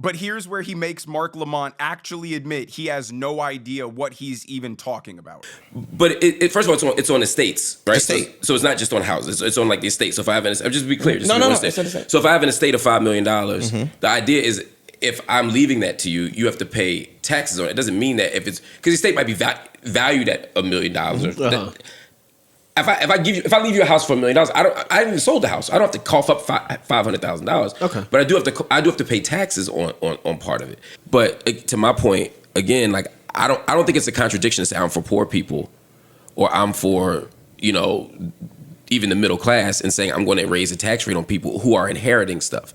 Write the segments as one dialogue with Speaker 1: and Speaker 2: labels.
Speaker 1: But here's where he makes Marc Lamont actually admit he has no idea what he's even talking about.
Speaker 2: But first of all, it's on estates, right? So it's not just on houses. It's on like the estate. So if I have an estate, just to be clear.
Speaker 3: No.
Speaker 2: So if I have an estate of $5 million, the idea is if I'm leaving that to you, you have to pay taxes on it. It doesn't mean that if it's, because the estate might be valued at $1 million. If I leave you a house for $1 million, I haven't even sold the house. I don't have to cough up $500,000.
Speaker 3: Okay.
Speaker 2: But I do have to pay taxes on part of it. But to my point, again, like I don't think it's a contradiction to say I'm for poor people, or I'm for, you know, even the middle class, and saying I'm going to raise the tax rate on people who are inheriting stuff.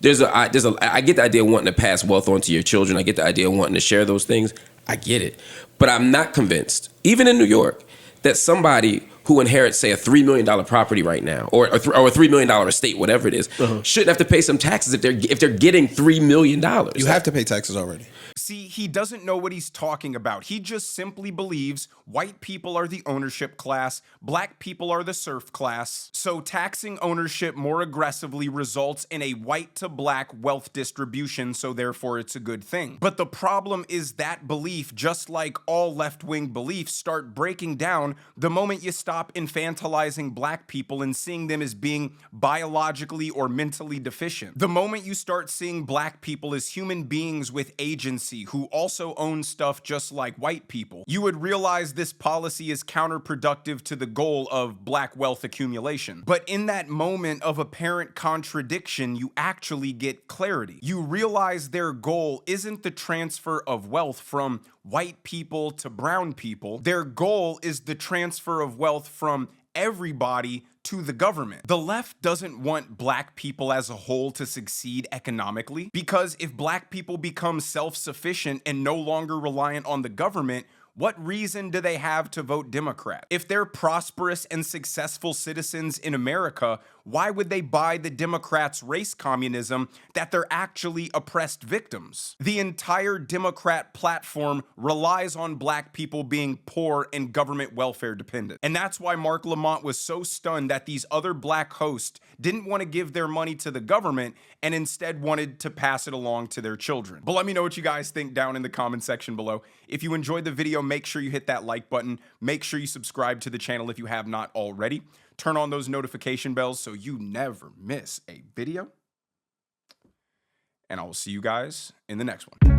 Speaker 2: I get the idea of wanting to pass wealth on to your children. I get the idea of wanting to share those things. I get it. But I'm not convinced, even in New York, that somebody who inherits, say, a $3 million property right now, or a $3 million estate, whatever it is, shouldn't have to pay some taxes if they're getting $3 million.
Speaker 3: You have to pay taxes already.
Speaker 1: See, he doesn't know what he's talking about. He just simply believes white people are the ownership class, black people are the serf class. So taxing ownership more aggressively results in a white to black wealth distribution, so therefore it's a good thing. But the problem is that belief, just like all left-wing beliefs, start breaking down the moment you stop infantilizing black people and seeing them as being biologically or mentally deficient. The moment you start seeing black people as human beings with agency, who also own stuff just like white people, you would realize this policy is counterproductive to the goal of black wealth accumulation. But in that moment of apparent contradiction, you actually get clarity. You realize their goal isn't the transfer of wealth from white people to brown people. Their goal is the transfer of wealth from everybody to the government. The left doesn't want black people as a whole to succeed economically, because if black people become self-sufficient and no longer reliant on the government, what reason do they have to vote Democrat? If they're prosperous and successful citizens in America, why would they buy the Democrats' race communism that they're actually oppressed victims? The entire Democrat platform relies on black people being poor and government welfare dependent. And that's why Marc Lamont was so stunned that these other black hosts didn't want to give their money to the government and instead wanted to pass it along to their children. But let me know what you guys think down in the comment section below. If you enjoyed the video, make sure you hit that like button. Make sure you subscribe to the channel if you have not already. Turn on those notification bells so you never miss a video. And I will see you guys in the next one.